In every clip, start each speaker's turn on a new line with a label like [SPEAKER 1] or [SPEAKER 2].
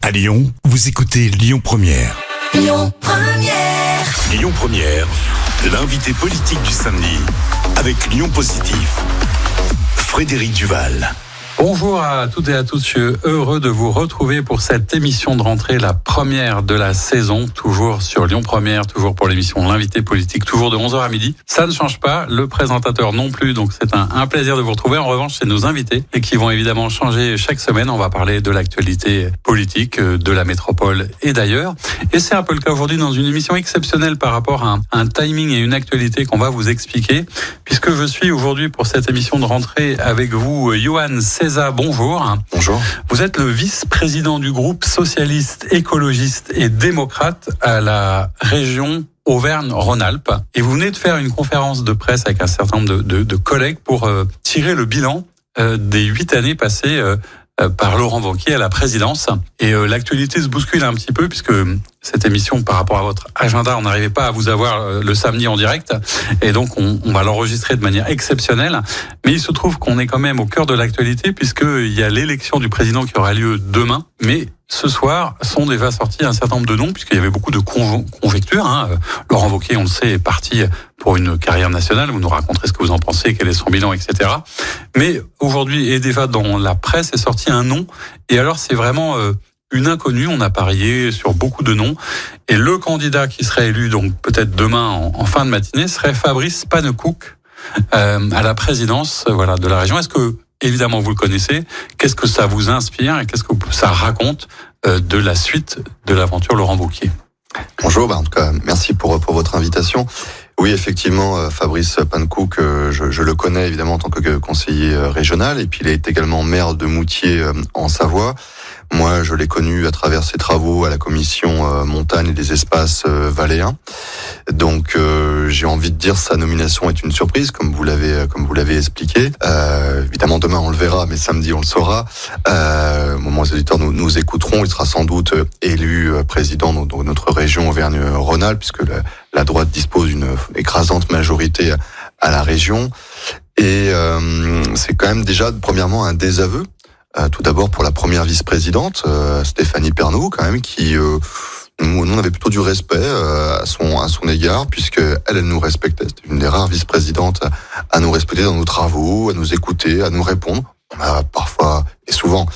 [SPEAKER 1] À Lyon, vous écoutez Lyon Première.
[SPEAKER 2] Lyon Première.
[SPEAKER 1] Lyon Première, l'invité politique du samedi avec Lyon Positif. Frédéric Duval.
[SPEAKER 3] Bonjour à toutes et à tous, je suis heureux de vous retrouver pour cette émission de rentrée, la première de la saison, toujours sur Lyon Première, toujours pour l'émission L'invité politique, toujours de 11h à midi. Ça ne change pas, le présentateur non plus, donc c'est un plaisir de vous retrouver. En revanche, c'est nos invités et qui vont évidemment changer chaque semaine. On va parler de l'actualité politique, de la métropole et d'ailleurs. Et c'est un peu le cas aujourd'hui dans une émission exceptionnelle par rapport à un timing et une actualité qu'on va vous expliquer, puisque je suis aujourd'hui pour cette émission de rentrée avec vous, Yohann César, bonjour.
[SPEAKER 4] Bonjour.
[SPEAKER 3] Vous êtes le vice-président du groupe socialiste, écologiste et démocrate à la région Auvergne-Rhône-Alpes. Et vous venez de faire une conférence de presse avec un certain nombre de collègues pour tirer le bilan des 8 années passées par Laurent Wauquiez à la présidence. Et l'actualité se bouscule un petit peu puisque cette émission, par rapport à votre agenda, on n'arrivait pas à vous avoir le samedi en direct. Et donc, on va l'enregistrer de manière exceptionnelle. Mais il se trouve qu'on est quand même au cœur de l'actualité puisqu'il y a l'élection du président qui aura lieu demain. Mais ce soir sont déjà sortis un certain nombre de noms puisqu'il y avait beaucoup de conjectures. Laurent Wauquiez, on le sait, est parti pour une carrière nationale. Vous nous raconterez ce que vous en pensez, quel est son bilan, etc. Mais aujourd'hui, et déjà dans la presse, est sorti un nom. Et alors, c'est vraiment une inconnue. On a parié sur beaucoup de noms. Et le candidat qui serait élu, donc peut-être demain en fin de matinée, serait Fabrice Pannekoek à la présidence de la région. Est-ce que, évidemment, vous le connaissez, qu'est-ce que ça vous inspire et qu'est-ce que ça raconte de la suite de l'aventure Laurent Wauquiez?
[SPEAKER 4] Bonjour, en tout cas, merci pour votre invitation. Oui, effectivement, Fabrice Pannekoek, je le connais évidemment en tant que conseiller régional, et puis il est également maire de Moutier en Savoie. Moi, je l'ai connu à travers ses travaux à la commission montagne et des espaces valléens. Donc, j'ai envie de dire sa nomination est une surprise, comme vous l'avez expliqué. Évidemment, demain on le verra, mais samedi on le saura. Au moment où les auditeurs nous écouteront, il sera sans doute élu président de notre région Auvergne-Rhône-Alpes, puisque la droite dispose d'une écrasante majorité à la région. Et c'est quand même déjà, premièrement, un désaveu. Tout d'abord pour la première vice-présidente, Stéphanie Pernaut, quand même, qui nous on avait plutôt du respect à son égard, puisque elle nous respectait. C'était une des rares vice-présidentes à nous respecter dans nos travaux, à nous écouter, à nous répondre. On a parfois et souvent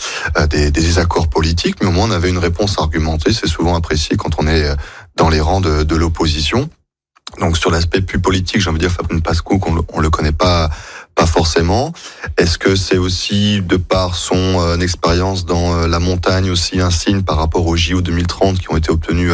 [SPEAKER 4] des désaccords politiques, mais au moins on avait une réponse argumentée. C'est souvent apprécié quand on est dans les rangs de l'opposition. Donc sur l'aspect plus politique, j'ai envie de dire Fabrice Pannekoek, on le connaît pas forcément. Est-ce que c'est aussi, de par son expérience dans la montagne, aussi un signe par rapport aux JO 2030 qui ont été obtenus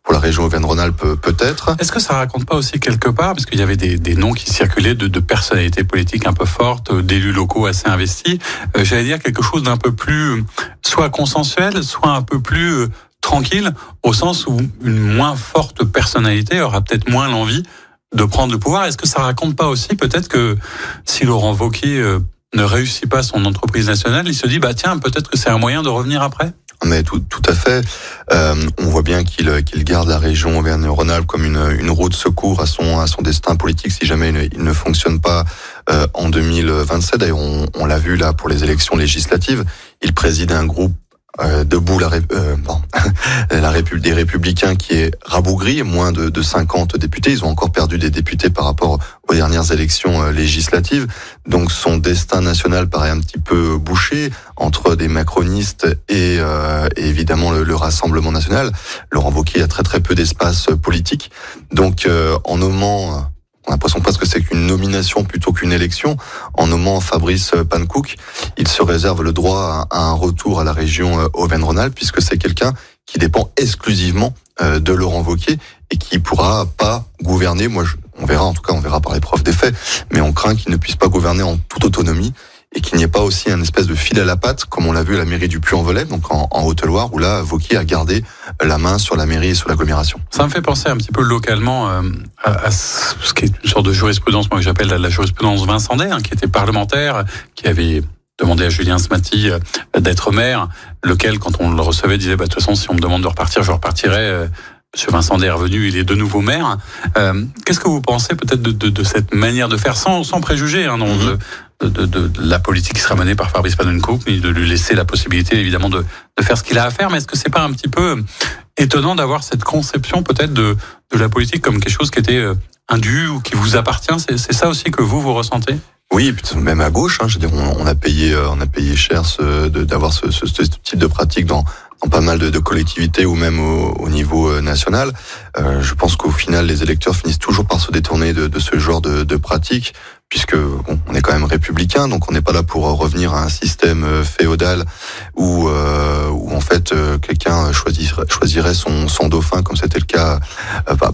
[SPEAKER 4] pour la région Auvergne-Rhône-Alpes, peut-être?
[SPEAKER 3] Est-ce que ça raconte pas aussi quelque part, parce qu'il y avait des noms qui circulaient de personnalités politiques un peu fortes, d'élus locaux assez investis, j'allais dire quelque chose d'un peu plus, soit consensuel, soit un peu plus tranquille, au sens où une moins forte personnalité aura peut-être moins l'envie de prendre le pouvoir. Est-ce que ça raconte pas aussi peut-être que si Laurent Wauquiez ne réussit pas son entreprise nationale, il se dit tiens, peut-être que c'est un moyen de revenir après?
[SPEAKER 4] Mais tout à fait. On voit bien qu'il garde la région Auvergne-Rhône-Alpes comme une roue de secours à son destin politique si jamais il ne fonctionne pas en 2027. D'ailleurs, on l'a vu là pour les élections législatives. Il préside un groupe debout des Républicains qui est rabougri, moins de 50 députés. Ils ont encore perdu des députés par rapport aux dernières élections législatives. Donc son destin national paraît un petit peu bouché entre des macronistes et évidemment le Rassemblement national. Laurent Wauquiez a très très peu d'espace politique. Donc en nommant... On a l'impression presque que c'est qu'une nomination plutôt qu'une élection. En nommant Fabrice Pannekoek, il se réserve le droit à un retour à la région Auvergne-Rhône-Alpes, puisque c'est quelqu'un qui dépend exclusivement de Laurent Wauquiez et qui pourra pas gouverner. On verra par l'épreuve des faits, mais on craint qu'il ne puisse pas gouverner en toute autonomie et qu'il n'y ait pas aussi un espèce de fil à la patte, comme on l'a vu à la mairie du Puy-en-Velay, donc en Haute-Loire, où là, Wauquiez a gardé la main sur la mairie et sur l'agglomération.
[SPEAKER 3] Ça me fait penser un petit peu localement à ce qui est une sorte de jurisprudence, moi que j'appelle la jurisprudence Vincendet, qui était parlementaire, qui avait demandé à Julien Smaty d'être maire, lequel, quand on le recevait, disait de toute façon, si on me demande de repartir, je repartirai. Monsieur Vincendet est revenu, il est de nouveau maire. Qu'est-ce que vous pensez peut-être de cette manière de faire, sans préjugés la politique qui sera menée par Fabrice Panenkoek, ni de lui laisser la possibilité évidemment de faire ce qu'il a à faire. Mais est-ce que c'est pas un petit peu étonnant d'avoir cette conception peut-être de la politique comme quelque chose qui était indu ou qui vous appartient? C'est ça aussi que vous ressentez?
[SPEAKER 4] Oui, même à gauche, je veux dire, on a payé cher d'avoir ce type de pratique dans pas mal de collectivités ou même au niveau national. Je pense qu'au final, les électeurs finissent toujours par se détourner de ce genre de pratique, puisque on est quand même républicain, donc on n'est pas là pour revenir à un système féodal où en fait quelqu'un choisirait son dauphin, comme c'était le cas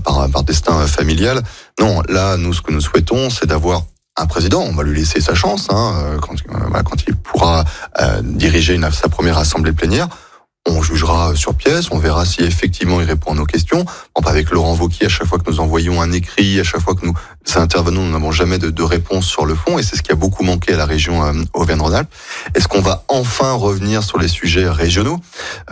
[SPEAKER 4] par destin familial. Non, là, nous, ce que nous souhaitons, c'est d'avoir un président. On va lui laisser sa chance quand il pourra diriger sa première assemblée plénière. On jugera sur pièce, on verra si effectivement il répond à nos questions. Avec Laurent Wauquiez, à chaque fois que nous envoyons un écrit, à chaque fois que nous intervenons, nous n'avons jamais de réponse sur le fond, et c'est ce qui a beaucoup manqué à la région Auvergne-Rhône-Alpes. Est-ce qu'on va enfin revenir sur les sujets régionaux,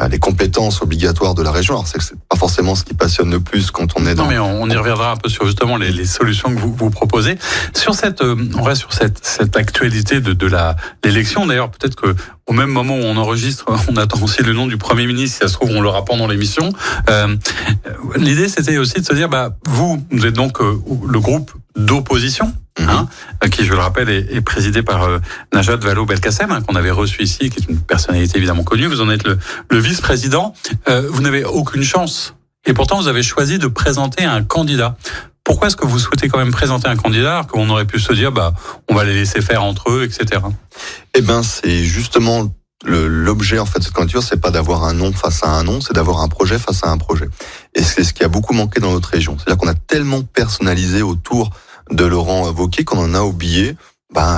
[SPEAKER 4] les compétences obligatoires de la région? Alors c'est pas forcément ce qui passionne le plus quand on est dans...
[SPEAKER 3] Non, mais on y reviendra un peu sur justement les solutions que vous proposez. Sur on reste sur cette actualité de l'élection. D'ailleurs, peut-être que au même moment où on enregistre, on attend aussi le nom du Premier ministre. Si ça se trouve, on l'aura pendant l'émission. L'idée, c'était aussi de se dire, vous êtes donc le groupe d'opposition, qui, je le rappelle, est présidé par Najat Vallaud-Belkacem, qu'on avait reçu ici, qui est une personnalité évidemment connue. Vous en êtes le vice-président. Vous n'avez aucune chance. Et pourtant, vous avez choisi de présenter un candidat. Pourquoi est-ce que vous souhaitez quand même présenter un candidat alors qu'on aurait pu se dire, on va les laisser faire entre eux, etc.
[SPEAKER 4] C'est justement l'objet en fait de cette candidature, c'est pas d'avoir un nom face à un nom, c'est d'avoir un projet face à un projet. Et c'est ce qui a beaucoup manqué dans notre région. C'est-à-dire qu'on a tellement personnalisé autour de Laurent Wauquiez qu'on en a oublié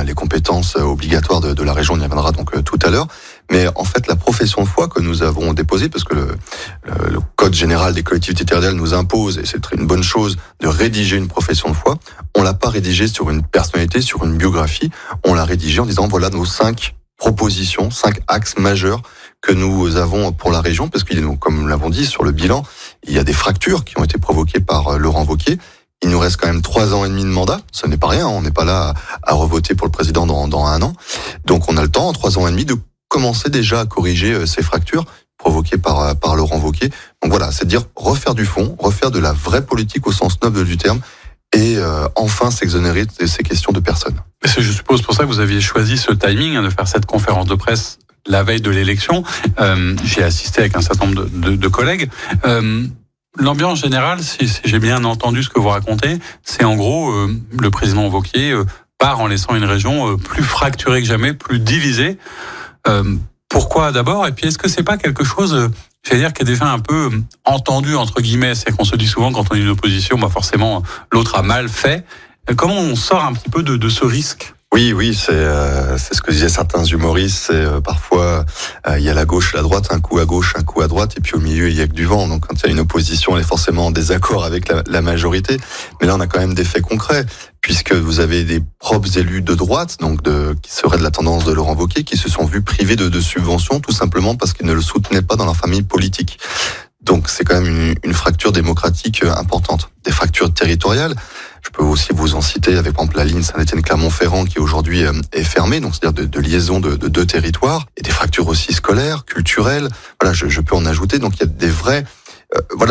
[SPEAKER 4] les compétences obligatoires de la région. On y reviendra donc tout à l'heure. Mais en fait, la profession de foi que nous avons déposée, parce que le Code général des collectivités territoriales nous impose, et c'est une bonne chose, de rédiger une profession de foi, on l'a pas rédigée sur une personnalité, sur une biographie, on l'a rédigée en disant voilà nos 5 propositions, 5 axes majeurs que nous avons pour la région, parce qu'il, comme nous l'avons dit, sur le bilan, il y a des fractures qui ont été provoquées par Laurent Wauquiez. Il nous reste quand même 3 ans et demi de mandat. Ce n'est pas rien. On n'est pas là à revoter pour le président dans 1 an. Donc, on a le temps, en 3 ans et demi, de commencer déjà à corriger ces fractures provoquées par Laurent Wauquiez. Donc voilà, c'est de dire refaire du fond, refaire de la vraie politique au sens noble du terme, et enfin s'exonérer de ces questions de personnes.
[SPEAKER 3] Je suppose pour ça que vous aviez choisi ce timing de faire cette conférence de presse la veille de l'élection. J'ai assisté avec un certain nombre de collègues. L'ambiance générale, si j'ai bien entendu ce que vous racontez, c'est en gros le président Wauquiez part en laissant une région plus fracturée que jamais, plus divisée. Pourquoi d'abord? Et puis est-ce que c'est pas quelque chose, qui est déjà un peu entendu entre guillemets? C'est qu'on se dit souvent quand on est une opposition, forcément l'autre a mal fait. Comment on sort un petit peu de ce risque?
[SPEAKER 4] Oui, c'est ce que disaient certains humoristes. C'est parfois il y a la gauche et la droite, un coup à gauche, un coup à droite, et puis au milieu il y a que du vent. Donc quand il y a une opposition, elle est forcément en désaccord avec la majorité. Mais là, on a quand même des faits concrets, puisque vous avez des propres élus de droite, donc qui seraient de la tendance de Laurent Wauquiez, qui se sont vus privés de subventions, tout simplement parce qu'ils ne le soutenaient pas dans leur famille politique. Donc c'est quand même une fracture démocratique importante. Des fractures territoriales. Je peux aussi vous en citer avec, par exemple, la ligne Saint-Étienne-Clermont-Ferrand qui aujourd'hui est fermée, donc c'est-à-dire de liaison de 2 territoires, et des fractures aussi scolaires, culturelles. Voilà, je peux en ajouter. Donc il y a des vrais...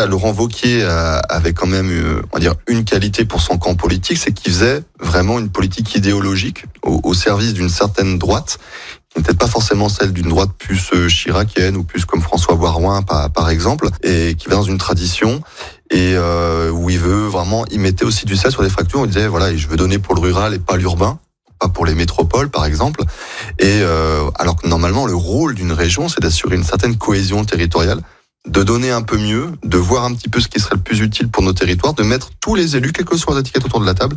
[SPEAKER 4] Laurent Wauquiez avait quand même, on va dire, une qualité pour son camp politique, c'est qu'il faisait vraiment une politique idéologique au service d'une certaine droite, qui n'est peut-être pas forcément celle d'une droite plus chiracienne ou plus comme François Baroin par exemple, et qui va dans une tradition et où il mettait aussi du sel sur les fractures. Il disait je veux donner pour le rural et pas l'urbain, pas pour les métropoles par exemple. Et alors que normalement le rôle d'une région, c'est d'assurer une certaine cohésion territoriale, de donner un peu mieux, de voir un petit peu ce qui serait le plus utile pour nos territoires, de mettre tous les élus, quelles que soient les étiquettes autour de la table.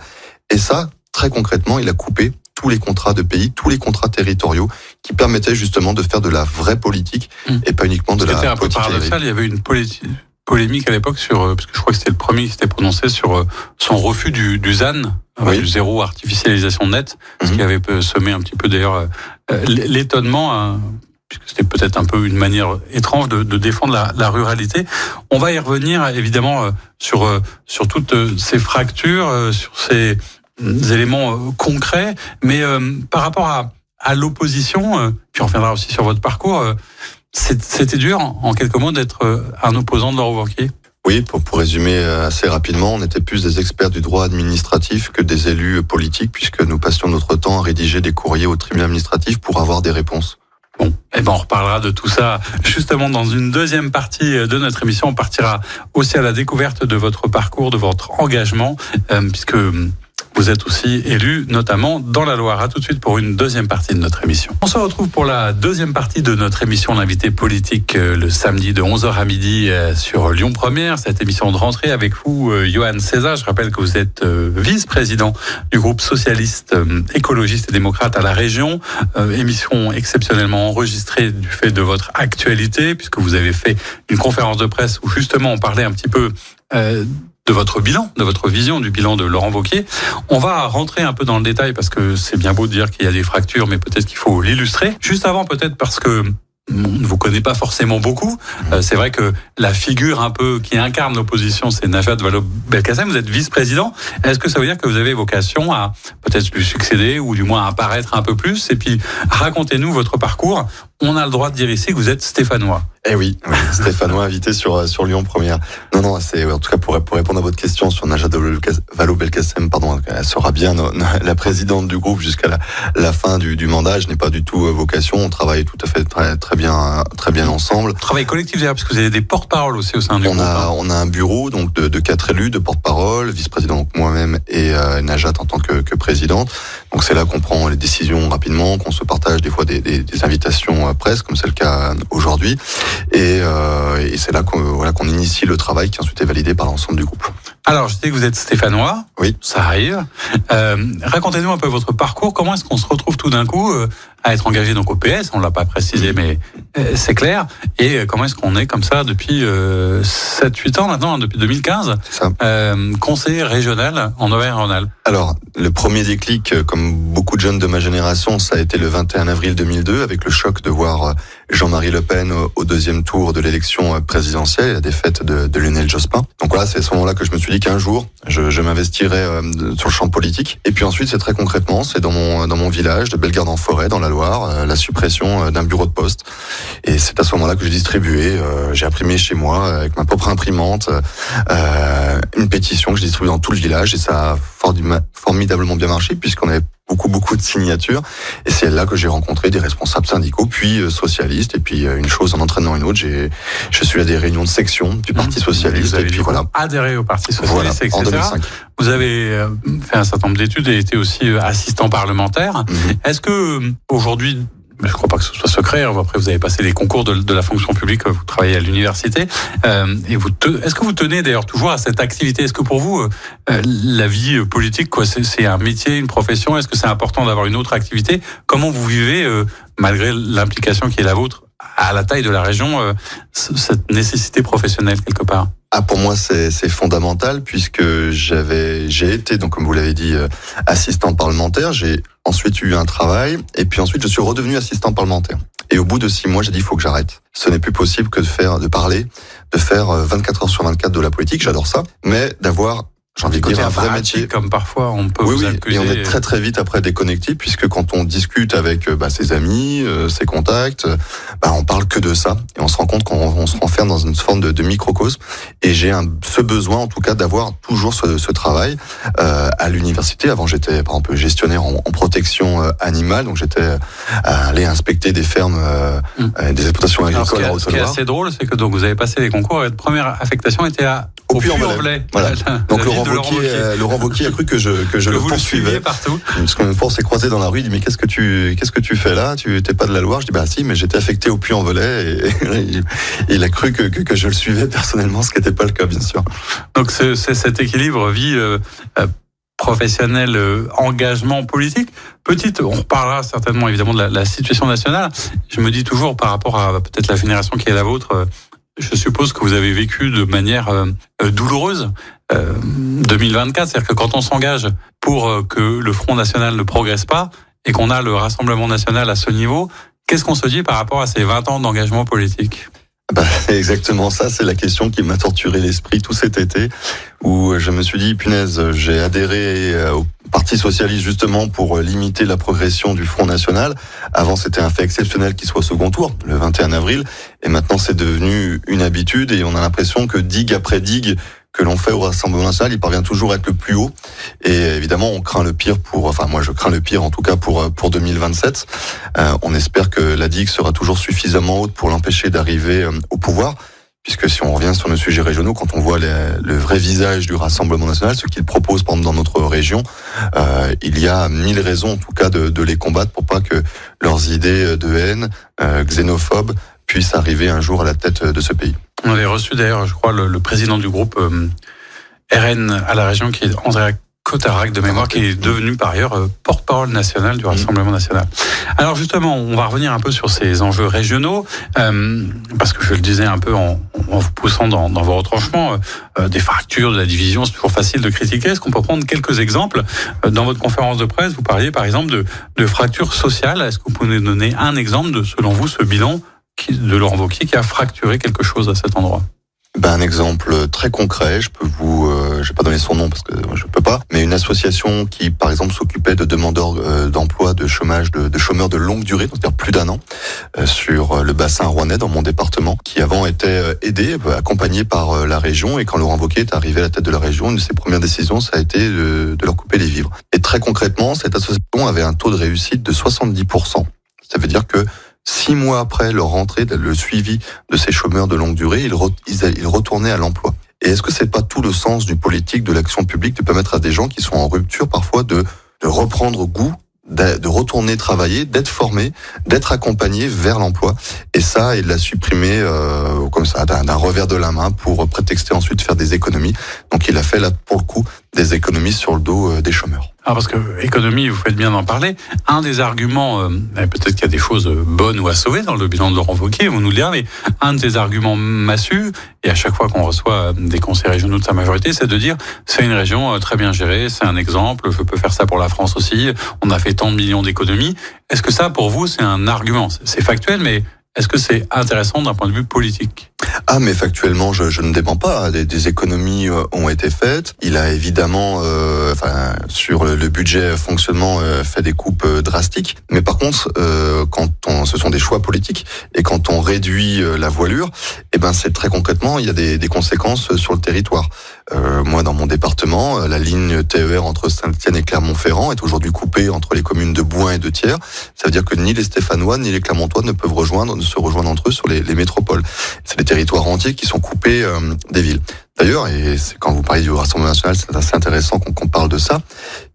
[SPEAKER 4] Et ça, très concrètement, il a coupé tous les contrats de pays, tous les contrats territoriaux qui permettaient justement de faire de la vraie politique et pas uniquement de la politique.
[SPEAKER 3] C'était un peu paradoxal, il y avait une polémique à l'époque parce que je crois que c'était le premier qui s'était prononcé sur son refus du ZAN, du zéro artificialisation nette, ce qui avait semé un petit peu d'ailleurs l'étonnement, puisque c'était peut-être un peu une manière étrange de défendre la ruralité. On va y revenir évidemment sur toutes ces fractures, sur ces éléments concrets, mais par rapport à l'opposition, puis on reviendra aussi sur votre parcours, c'était dur, en quelques mots, d'être un opposant de Laurent Wauquiez.
[SPEAKER 4] Oui, pour résumer assez rapidement, on était plus des experts du droit administratif que des élus politiques, puisque nous passions notre temps à rédiger des courriers au tribunal administratif pour avoir des réponses.
[SPEAKER 3] Bon, on reparlera de tout ça justement dans une deuxième partie de notre émission. On partira aussi à la découverte de votre parcours, de votre engagement, puisque vous êtes aussi élu, notamment dans la Loire. À tout de suite pour une deuxième partie de notre émission. On se retrouve pour la deuxième partie de notre émission, l'invité politique, le samedi de 11h à midi sur Lyon Première. Cette émission de rentrée avec vous, Johan César. Je rappelle que vous êtes vice-président du groupe socialiste, écologiste et démocrate à la région. Émission exceptionnellement enregistrée du fait de votre actualité, puisque vous avez fait une conférence de presse où justement on parlait un petit peu de votre bilan, de votre vision du bilan de Laurent Wauquiez. On va rentrer un peu dans le détail parce que c'est bien beau de dire qu'il y a des fractures, mais peut-être qu'il faut l'illustrer. Juste avant, peut-être parce que on ne vous connaît pas forcément beaucoup. C'est vrai que la figure un peu qui incarne l'opposition, c'est Najat Vallaud-Belkacem. Vous êtes vice-président. Est-ce que ça veut dire que vous avez vocation à peut-être lui succéder ou du moins à apparaître un peu plus? Et puis, racontez-nous votre parcours. On a le droit de dire ici que vous êtes stéphanois.
[SPEAKER 4] Eh oui, stéphanois invité sur Lyon Première. Non, c'est en tout cas pour répondre à votre question sur Najat Vallaud-Belkacem, elle sera bien la présidente du groupe jusqu'à la fin du mandat. Je n'ai pas du tout vocation. On travaille tout à fait très bien ensemble.
[SPEAKER 3] Travail collectif d'ailleurs, parce que vous avez des porte-paroles aussi au sein du groupe.
[SPEAKER 4] On a un bureau donc de 4 élus, de porte-parole, vice-président donc moi-même et Najat en tant que présidente. Donc c'est là qu'on prend les décisions rapidement, qu'on se partage des fois des invitations presse, comme c'est le cas aujourd'hui. Et c'est là qu'on initie le travail qui ensuite est validé par l'ensemble du groupe.
[SPEAKER 3] Alors, je sais que vous êtes stéphanois.
[SPEAKER 4] Oui.
[SPEAKER 3] Ça arrive. Racontez-nous un peu votre parcours. Comment est-ce qu'on se retrouve tout d'un coup à être engagé donc au PS? On l'a pas précisé, mais c'est clair. Et comment est-ce qu'on est comme ça depuis 7-8 ans maintenant, depuis 2015, conseiller régional en Auvergne-Rhône-Alpes?
[SPEAKER 4] Alors, le premier déclic, comme beaucoup de jeunes de ma génération, ça a été le 21 avril 2002, avec le choc de voir Jean-Marie Le Pen au deuxième tour de l'élection présidentielle et la défaite de Lionel Jospin. Donc voilà, c'est à ce moment-là que je me suis dit qu'un jour, je m'investirais sur le champ politique. Et puis ensuite, c'est très concrètement, c'est dans mon village de Bellegarde-en-Forêt, dans la Loire, la suppression d'un bureau de poste. Et c'est à ce moment-là que j'ai distribué, j'ai imprimé chez moi, avec ma propre imprimante, une pétition que j'ai distribuée dans tout le village. Et ça a formidablement bien marché, puisqu'on avait beaucoup de signatures. Et c'est là que j'ai rencontré des responsables syndicaux, puis socialistes. Et puis une chose en entraînant une autre, je suis à des réunions de section du Parti socialiste.
[SPEAKER 3] Et puis voilà. Adhéré au Parti socialiste, etc.
[SPEAKER 4] En 2005.
[SPEAKER 3] Vous avez fait un certain nombre d'études et été aussi assistant parlementaire. Est-ce que aujourd'hui, je ne crois pas que ce soit secret, après vous avez passé les concours de la fonction publique, vous travaillez à l'université, est-ce que vous tenez d'ailleurs toujours à cette activité? Est-ce que pour vous, la vie politique, c'est un métier, une profession? Est-ce que c'est important d'avoir une autre activité? Comment vous vivez, malgré l'implication qui est la vôtre, à la taille de la région, cette nécessité professionnelle quelque part?
[SPEAKER 4] Pour moi, c'est fondamental, puisque j'ai été, donc comme vous l'avez dit, assistant parlementaire. J'ai ensuite eu un travail, et puis ensuite je suis redevenu assistant parlementaire. Et au bout de 6 mois, j'ai dit il faut que j'arrête. Ce n'est plus possible que de faire 24 heures sur 24 de la politique. J'adore ça, mais d'avoir, j'ai envie de dire, un vrai métier.
[SPEAKER 3] Comme parfois on peut vous accuser.
[SPEAKER 4] Et on est très vite après déconnecté, puisque quand on discute avec ses amis, ses contacts, on parle que de ça. Et on se rend compte qu'on se renferme dans une forme de microcosme. Et j'ai ce besoin, en tout cas, d'avoir toujours ce travail à l'université. Avant, j'étais, par exemple, gestionnaire en protection animale. Donc, j'étais allé inspecter des fermes, des exploitations agricoles en Haute-Loire.
[SPEAKER 3] Ce qui est assez drôle, c'est que donc, vous avez passé les concours et votre première affectation était au Puy-en-Velay.
[SPEAKER 4] Voilà. Donc, Laurent Wauquiez a cru que je le poursuivais
[SPEAKER 3] partout.
[SPEAKER 4] Parce qu'une fois on s'est croisé dans la rue, il dit mais qu'est-ce que tu fais là? Tu t'es pas de la Loire? Je dis si, mais j'étais affecté au Puy-en-Velay et il a cru que je le suivais personnellement, ce qui n'était pas le cas bien sûr.
[SPEAKER 3] Donc c'est cet équilibre vie professionnel, engagement politique. On reparlera certainement évidemment de la situation nationale. Je me dis toujours par rapport à peut-être la génération qui est la vôtre. Je suppose que vous avez vécu de manière douloureuse 2024, c'est-à-dire que quand on s'engage pour que le Front National ne progresse pas et qu'on a le Rassemblement National à ce niveau, qu'est-ce qu'on se dit par rapport à ces 20 ans d'engagement politique?
[SPEAKER 4] Exactement ça, c'est la question qui m'a torturé l'esprit tout cet été, où je me suis dit, punaise, j'ai adhéré au Parti socialiste justement pour limiter la progression du Front National. Avant, c'était un fait exceptionnel qu'il soit au second tour, le 21 avril, et maintenant c'est devenu une habitude et on a l'impression que digue après digue que l'on fait au Rassemblement National, il parvient toujours à être le plus haut. Et évidemment, on craint le pire moi je crains le pire en tout cas pour 2027. On espère que la digue sera toujours suffisamment haute pour l'empêcher d'arriver au pouvoir. Puisque si on revient sur nos sujets régionaux, quand on voit le vrai visage du Rassemblement National, ce qu'ils proposent par exemple dans notre région, il y a 1000 raisons en tout cas de les combattre pour pas que leurs idées de haine, xénophobes, puissent arriver un jour à la tête de ce pays.
[SPEAKER 3] On avait reçu d'ailleurs, je crois, le président du groupe RN à la région, qui est Andrea Cotarac de mémoire, qui est devenu par ailleurs porte-parole national du Rassemblement National. Alors justement, on va revenir un peu sur ces enjeux régionaux, parce que je le disais un peu en vous poussant dans vos retranchements, des fractures, de la division, c'est toujours facile de critiquer. Est-ce qu'on peut prendre quelques exemples? Dans votre conférence de presse, vous parliez par exemple de fractures sociales. Est-ce que vous pouvez nous donner un exemple de, selon vous, ce bilan de Laurent Wauquiez qui a fracturé quelque chose à cet endroit?
[SPEAKER 4] Un exemple très concret, je vais pas donner son nom parce que je peux pas, mais une association qui, par exemple, s'occupait de demandeurs d'emploi, de chômage, de chômeurs de longue durée, c'est-à-dire plus d'un an, sur le bassin rouennais dans mon département, qui avant était aidé, accompagné par la région, et quand Laurent Wauquiez est arrivé à la tête de la région, une de ses premières décisions, ça a été de leur couper les vivres. Et très concrètement, cette association avait un taux de réussite de 70%. Ça veut dire que 6 mois après leur rentrée, le suivi de ces chômeurs de longue durée, ils retournaient à l'emploi. Et est-ce que c'est pas tout le sens du politique, de l'action publique, de permettre à des gens qui sont en rupture parfois de reprendre goût, de retourner travailler, d'être formés, d'être accompagnés vers l'emploi? Et ça, il l'a supprimé comme ça, d'un revers de la main, pour prétexter ensuite faire des économies. Donc il a fait là, pour le coup, des économies sur le dos des chômeurs.
[SPEAKER 3] Alors parce que économie, vous faites bien d'en parler. Un des arguments, peut-être qu'il y a des choses bonnes ou à sauver dans le bilan de Laurent Wauquiez, vous nous le direz, mais un des arguments massus, et à chaque fois qu'on reçoit des conseils régionaux de sa majorité, c'est de dire c'est une région très bien gérée, c'est un exemple, je peux faire ça pour la France aussi, on a fait tant de millions d'économies. Est-ce que ça, pour vous, c'est un argument? C'est factuel, mais est-ce que c'est intéressant d'un point de vue politique?
[SPEAKER 4] Mais factuellement, je ne dément pas. Des économies ont été faites. Il a évidemment, sur le budget fonctionnement, fait des coupes drastiques. Mais par contre, ce sont des choix politiques, et quand on réduit la voilure, c'est très concrètement, il y a des conséquences sur le territoire. Moi, dans mon département, la ligne TER entre Saint-Étienne et Clermont-Ferrand est aujourd'hui coupée entre les communes de Bouin et de Thiers. Ça veut dire que ni les Stéphanois ni les Clermontois ne peuvent se rejoindre entre eux sur les métropoles. C'est des territoires entiers qui sont coupés des villes. D'ailleurs, et c'est quand vous parlez du Rassemblement National, c'est assez intéressant qu'on parle de ça,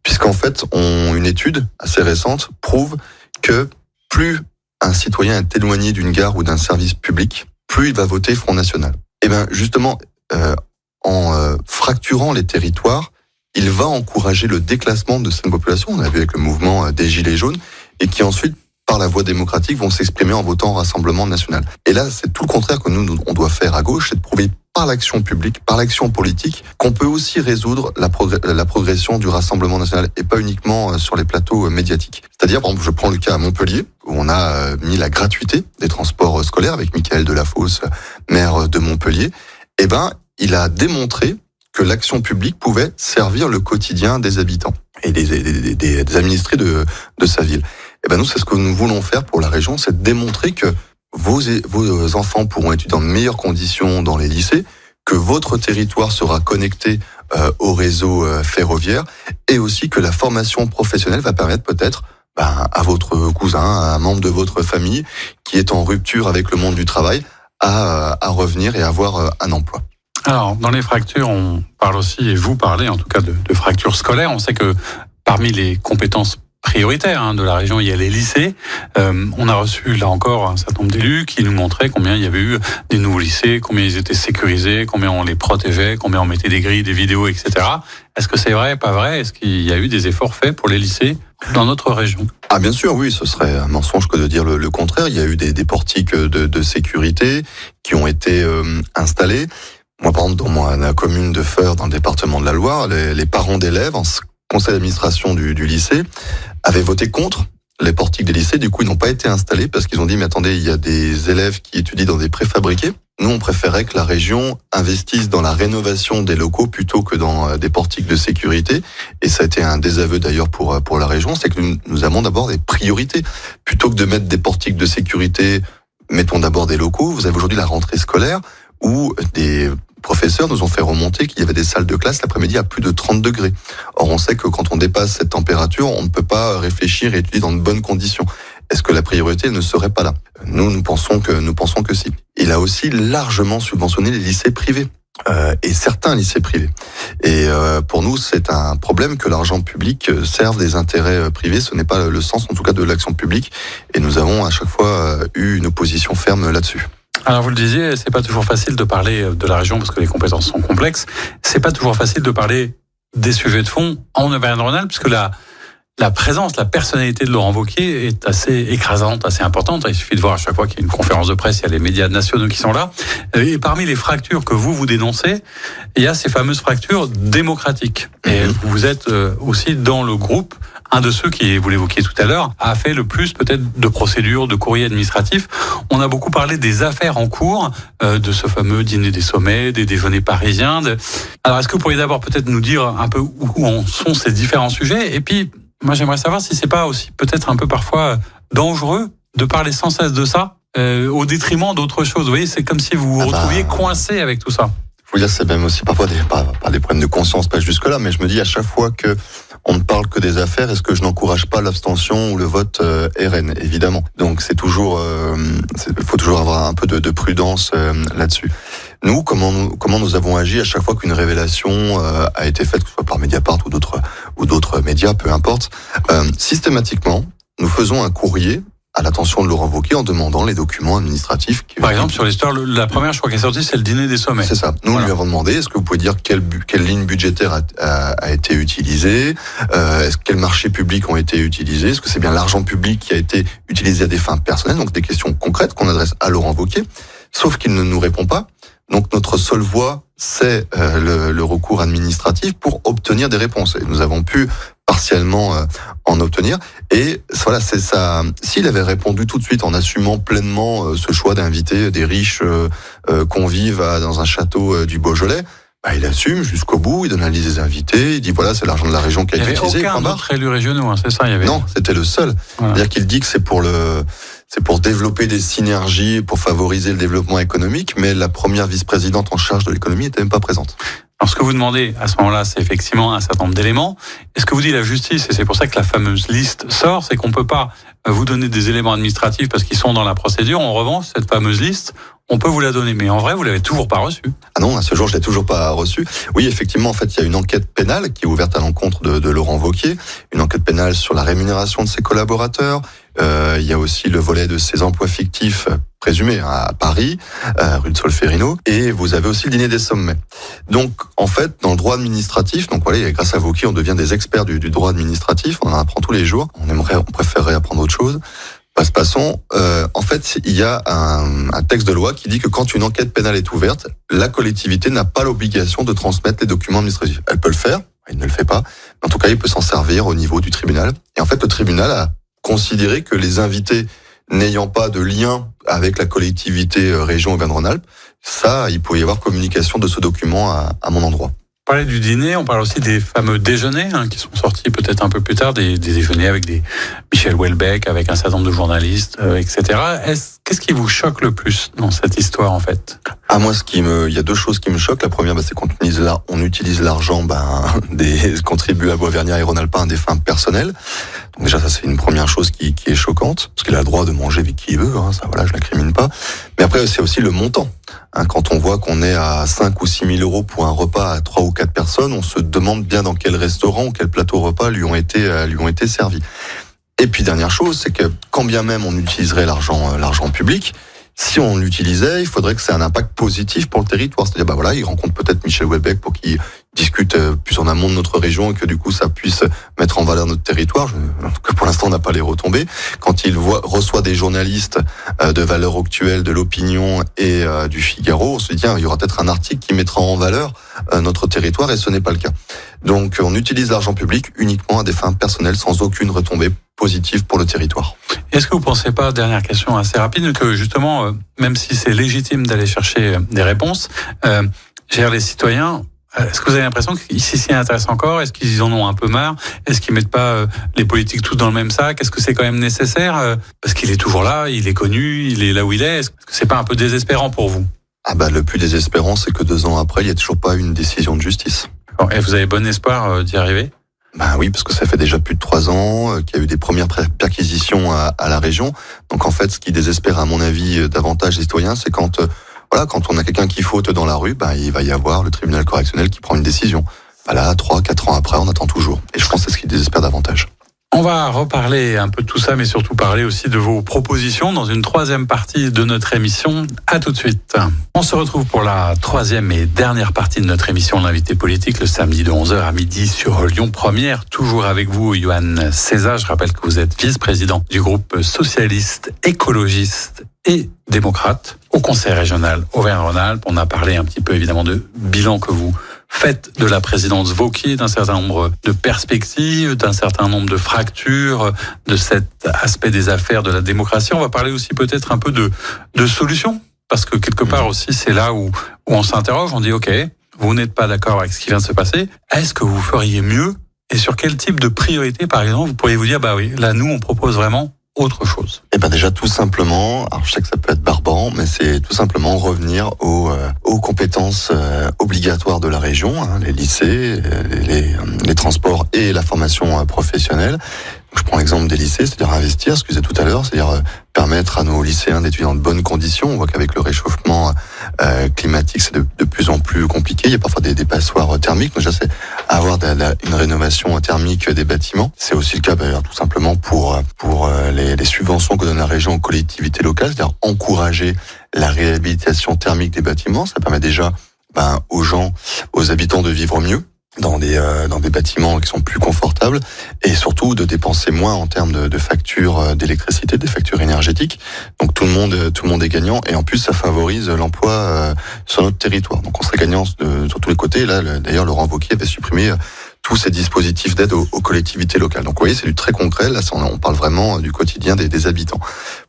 [SPEAKER 4] puisqu'en fait, une étude assez récente prouve que plus un citoyen est éloigné d'une gare ou d'un service public, plus il va voter Front National. Et justement, en fracturant les territoires, il va encourager le déclassement de cette population. On a vu avec le mouvement des Gilets jaunes, et qui ensuite, par la voie démocratique, vont s'exprimer en votant Rassemblement National. Et là, c'est tout le contraire que nous, on doit faire à gauche, c'est de prouver par l'action publique, par l'action politique, qu'on peut aussi résoudre la progression du Rassemblement National, et pas uniquement sur les plateaux médiatiques. C'est-à-dire, par exemple, je prends le cas à Montpellier, où on a mis la gratuité des transports scolaires avec Michael Delafosse, maire de Montpellier. Il a démontré que l'action publique pouvait servir le quotidien des habitants et des administrés de sa ville. Nous, c'est ce que nous voulons faire pour la région, c'est démontrer que vos enfants pourront étudier dans de meilleures conditions dans les lycées, que votre territoire sera connecté au réseau ferroviaire, et aussi que la formation professionnelle va permettre peut-être à votre cousin, à un membre de votre famille qui est en rupture avec le monde du travail, à revenir et avoir un emploi.
[SPEAKER 3] Alors, dans les fractures, on parle aussi, et vous parlez en tout cas de fractures scolaires. On sait que parmi les compétences prioritaires de la région, il y a les lycées. On a reçu là encore un certain nombre d'élus qui nous montraient combien il y avait eu des nouveaux lycées, combien ils étaient sécurisés, combien on les protégeait, combien on mettait des grilles, des vidéos, etc. Est-ce que c'est vrai, pas vrai? Est-ce qu'il y a eu des efforts faits pour les lycées dans notre région?
[SPEAKER 4] Bien sûr, oui, ce serait un mensonge que de dire le contraire. Il y a eu des portiques de sécurité qui ont été installés. Moi, par exemple, dans la commune de Feurs, dans le département de la Loire, les parents d'élèves, en conseil d'administration du lycée, avaient voté contre les portiques des lycées. Du coup, ils n'ont pas été installés parce qu'ils ont dit, mais attendez, il y a des élèves qui étudient dans des préfabriqués. nous on préférait que la région investisse dans la rénovation des locaux plutôt que dans des portiques de sécurité. Et ça a été un désaveu d'ailleurs pour la région, c'est que nous avons d'abord des priorités. Plutôt que de mettre des portiques de sécurité, mettons d'abord des locaux. Vous avez aujourd'hui la rentrée scolaire où des professeurs nous ont fait remonter qu'il y avait des salles de classe l'après-midi à plus de 30 degrés. Or, on sait que quand on dépasse cette température, on ne peut pas réfléchir et étudier dans de bonnes conditions. Est-ce que la priorité ne serait pas là? Nous pensons que si. Il a aussi largement subventionné les lycées privés. Et certains lycées privés. Et pour nous, c'est un problème que l'argent public serve des intérêts privés. Ce n'est pas le sens, en tout cas, de l'action publique. Et nous avons à chaque fois eu une opposition ferme là-dessus.
[SPEAKER 3] Alors vous le disiez, c'est pas toujours facile de parler de la région parce que les compétences sont complexes. C'est pas toujours facile de parler des sujets de fond en Auvergne-Rhône-Alpes puisque la présence, la personnalité de Laurent Wauquiez est assez écrasante, assez importante. Il suffit de voir à chaque fois qu'il y a une conférence de presse, il y a les médias nationaux qui sont là. Et parmi les fractures que vous dénoncez, il y a ces fameuses fractures démocratiques. Et vous êtes aussi dans le groupe, un de ceux qui, vous l'évoquiez tout à l'heure, a fait le plus peut-être de procédures, de courriers administratifs. On a beaucoup parlé des affaires en cours, de ce fameux dîner des sommets, des déjeuners parisiens. Alors est-ce que vous pourriez d'abord peut-être nous dire un peu où en sont ces différents sujets? Et puis, moi, j'aimerais savoir si c'est pas aussi peut-être un peu parfois dangereux de parler sans cesse de ça au détriment d'autres choses. Vous voyez, c'est comme si vous vous retrouviez coincé avec tout ça.
[SPEAKER 4] Je veux dire, c'est même aussi parfois pas des problèmes de conscience, pas jusque-là, mais je me dis à chaque fois que on ne parle que des affaires, est-ce que je n'encourage pas l'abstention ou le vote RN, évidemment. Donc c'est toujours, faut toujours avoir un peu de prudence là-dessus. Nous, comment nous avons agi à chaque fois qu'une révélation a été faite, que ce soit par Mediapart ou d'autres médias, peu importe, systématiquement, nous faisons un courrier à l'attention de Laurent Wauquiez en demandant les documents administratifs.
[SPEAKER 3] Par exemple, sur l'histoire, la première, je crois, qui est sortie, c'est le dîner des sommets.
[SPEAKER 4] C'est ça. Nous lui avons demandé, est-ce que vous pouvez dire quelle ligne budgétaire a été utilisée, quels marchés publics ont été utilisés, est-ce que c'est bien l'argent public qui a été utilisé à des fins personnelles, donc des questions concrètes qu'on adresse à Laurent Wauquiez, sauf qu'il ne nous répond pas. Donc notre seule voie, c'est le recours administratif pour obtenir des réponses. Et nous avons pu partiellement en obtenir. Et voilà, c'est ça. S'il avait répondu tout de suite en assumant pleinement ce choix d'inviter des riches convives dans un château du Beaujolais, il assume jusqu'au bout, il donne la liste des invités, il dit voilà, c'est l'argent de la région qui a été utilisé.
[SPEAKER 3] Il n'y avait aucun autre élu régionaux, c'est ça?
[SPEAKER 4] Non, c'était le seul. Voilà. C'est-à-dire qu'il dit que c'est pour développer des synergies, pour favoriser le développement économique, mais la première vice-présidente en charge de l'économie n'était même pas présente.
[SPEAKER 3] Alors ce que vous demandez à ce moment-là, c'est effectivement un certain nombre d'éléments. Et ce que vous dit la justice, et c'est pour ça que la fameuse liste sort, c'est qu'on peut pas vous donner des éléments administratifs parce qu'ils sont dans la procédure. En revanche, cette fameuse liste, on peut vous la donner. Mais en vrai, vous l'avez toujours pas reçue.
[SPEAKER 4] Ah non, à ce jour, je l'ai toujours pas reçue. Oui, effectivement, en fait, il y a une enquête pénale qui est ouverte à l'encontre de Laurent Wauquiez. Une enquête pénale sur la rémunération de ses collaborateurs. Il y a aussi le volet de ses emplois fictifs présumés à Paris, rue de Solferino. Et vous avez aussi le dîner des sommets. Donc, en fait, dans le droit administratif, donc voilà, grâce à Wauquiez, on devient des experts du droit administratif. On en apprend tous les jours. On préférerait apprendre autre chose. Passons. En fait, il y a un texte de loi qui dit que quand une enquête pénale est ouverte, la collectivité n'a pas l'obligation de transmettre les documents administratifs. Elle peut le faire, il ne le fait pas. Mais en tout cas, il peut s'en servir au niveau du tribunal. Et en fait, le tribunal a considéré que les invités n'ayant pas de lien avec la collectivité région Auvergne-Rhône-Alpes, ça, il pouvait y avoir communication de ce document à mon endroit.
[SPEAKER 3] On parlait du dîner, on parle aussi des fameux déjeuners qui sont sortis peut-être un peu plus tard, des déjeuners avec des Michel Houellebecq, avec un certain nombre de journalistes, etc. Qu'est-ce qui vous choque le plus dans cette histoire en fait?
[SPEAKER 4] Moi, il y a deux choses qui me choquent. La première, c'est qu'on utilise l'argent des contribuables auvergnats et rhône-alpins à des fins personnelles. Donc déjà, ça c'est une première chose qui est choquante, parce qu'il a le droit de manger avec qui il veut, ça voilà, je l'incrimine pas. Mais après, c'est aussi le montant. Quand on voit qu'on est à 5 ou 6 000 euros pour un repas à 3 ou 4 personnes, on se demande bien dans quel restaurant ou quel plateau repas lui ont été servis. Et puis dernière chose, c'est que quand bien même on utiliserait l'argent public, si on l'utilisait, il faudrait que ça ait un impact positif pour le territoire. C'est-à-dire, voilà, il rencontre peut-être Michel Houellebecq pour qu'il discute plus en amont de notre région et que du coup, ça puisse mettre en valeur notre territoire. En tout cas, pour l'instant, on n'a pas les retombées. Quand il reçoit des journalistes de Valeurs Actuelles, de l'Opinion et du Figaro, on se dit, tiens, il y aura peut-être un article qui mettra en valeur notre territoire et ce n'est pas le cas. Donc on utilise l'argent public uniquement à des fins personnelles sans aucune retombée positive pour le territoire.
[SPEAKER 3] Est-ce que vous ne pensez pas, dernière question assez rapide, que justement, même si c'est légitime d'aller chercher des réponses, les citoyens, est-ce que vous avez l'impression qu'ils s'y intéressent encore? Est-ce qu'ils en ont un peu marre? Est-ce qu'ils mettent pas les politiques tous dans le même sac? Est-ce que c'est quand même nécessaire? Parce qu'il est toujours là, il est connu, il est là où il est. Est-ce que c'est pas un peu désespérant pour vous?
[SPEAKER 4] Le plus désespérant, c'est que 2 ans après, il n'y a toujours pas une décision de justice.
[SPEAKER 3] Et vous avez bon espoir d'y arriver?
[SPEAKER 4] Oui, parce que ça fait déjà plus de 3 ans qu'il y a eu des premières perquisitions à la région. Donc en fait, ce qui désespère à mon avis davantage les citoyens, c'est quand on a quelqu'un qui faute dans la rue, il va y avoir le tribunal correctionnel qui prend une décision. 3-4 ans après, on attend toujours. Et je pense que c'est ce qui désespère davantage.
[SPEAKER 3] On va reparler un peu de tout ça, mais surtout parler aussi de vos propositions dans une 3e partie de notre émission. À tout de suite. On se retrouve pour la 3e et dernière partie de notre émission L'invité politique, le samedi de 11h à midi sur Lyon Première. Toujours avec vous, Yohann César. Je rappelle que vous êtes vice-président du groupe socialiste, écologiste et démocrate au Conseil régional Auvergne-Rhône-Alpes. On a parlé un petit peu évidemment de bilan que vous faites de la présidence Wauquiez, d'un certain nombre de perspectives, d'un certain nombre de fractures, de cet aspect des affaires de la démocratie. On va parler aussi peut-être un peu de solutions, parce que quelque part aussi c'est là où on s'interroge, on dit ok, vous n'êtes pas d'accord avec ce qui vient de se passer, est-ce que vous feriez mieux? Et sur quel type de priorité, par exemple, vous pourriez vous dire, oui, là nous on propose vraiment autre chose?
[SPEAKER 4] Déjà tout simplement, alors je sais que ça peut être barbant, mais c'est tout simplement revenir aux compétences obligatoires de la région, les lycées, les transports et la formation professionnelle. Je prends l'exemple des lycées, c'est-à-dire investir, ce que je disais tout à l'heure, c'est-à-dire permettre à nos lycéens d'étudier dans de bonnes conditions. On voit qu'avec le réchauffement climatique, c'est de plus en plus compliqué. Il y a parfois des passoires thermiques. Donc déjà, c'est avoir une rénovation thermique des bâtiments. C'est aussi le cas tout simplement pour les subventions que donne la région aux collectivités locales, c'est-à-dire encourager la réhabilitation thermique des bâtiments. Ça permet déjà aux habitants de vivre mieux dans des bâtiments qui sont plus confortables et surtout de dépenser moins en termes de factures d'électricité, des factures énergétiques. Donc tout le monde est gagnant et en plus ça favorise l'emploi sur notre territoire. Donc on serait gagnant sur tous les côtés. Là, d'ailleurs, Laurent Wauquiez avait supprimé tous ces dispositifs d'aide aux collectivités locales. Donc vous voyez, c'est du très concret. Là, on parle vraiment du quotidien des habitants.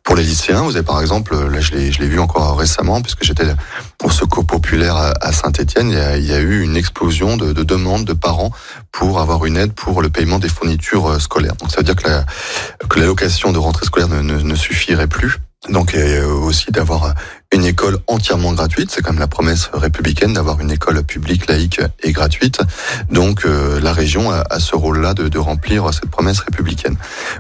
[SPEAKER 4] Pour les lycéens, vous avez par exemple, là je l'ai vu encore récemment, puisque j'étais au Secours populaire à Saint-Étienne, il y a eu une explosion de demandes de parents pour avoir une aide pour le paiement des fournitures scolaires. Donc ça veut dire que l'allocation de rentrée scolaire ne suffirait plus. Donc aussi d'avoir une école entièrement gratuite, c'est quand même la promesse républicaine d'avoir une école publique, laïque et gratuite. Donc la région a ce rôle-là de remplir cette promesse républicaine.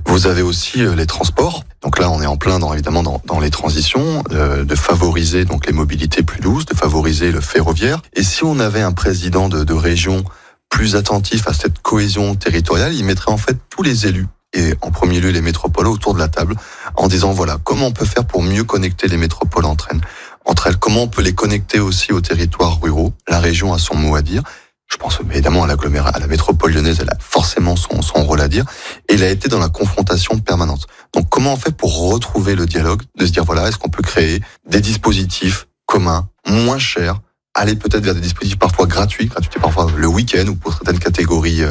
[SPEAKER 4] Vous avez aussi les transports. Donc là, on est en plein évidemment dans les transitions, de favoriser donc les mobilités plus douces, de favoriser le ferroviaire. Et si on avait un président de région plus attentif à cette cohésion territoriale, il mettrait en fait tous les élus et en premier lieu les métropoles autour de la table en disant voilà comment on peut faire pour mieux connecter les métropoles entre elles, comment on peut les connecter aussi aux territoires ruraux. La région a son mot à dire. Je pense évidemment à la métropole lyonnaise, elle a forcément son rôle à dire. Et elle a été dans la confrontation permanente. Donc comment on fait pour retrouver le dialogue, de se dire voilà, est-ce qu'on peut créer des dispositifs communs, moins chers, aller peut-être vers des dispositifs parfois gratuits parfois le week-end ou pour certaines catégories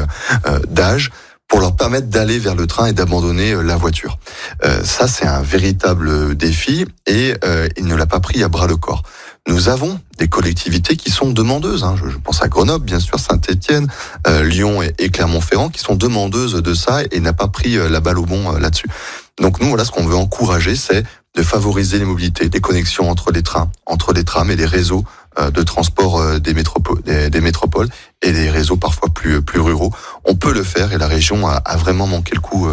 [SPEAKER 4] d'âge, pour leur permettre d'aller vers le train et d'abandonner la voiture. Ça, c'est un véritable défi et il ne l'a pas pris à bras le corps. Nous avons des collectivités qui sont demandeuses. Je pense à Grenoble, bien sûr, Saint-Étienne, Lyon et Clermont-Ferrand, qui sont demandeuses de ça et n'a pas pris la balle au bon là-dessus. Donc nous, voilà, ce qu'on veut encourager, c'est de favoriser les mobilités, des connexions entre les trains, entre les trams et des réseaux de transport des métropoles et des réseaux parfois plus ruraux. On peut le faire et la région a vraiment manqué le coup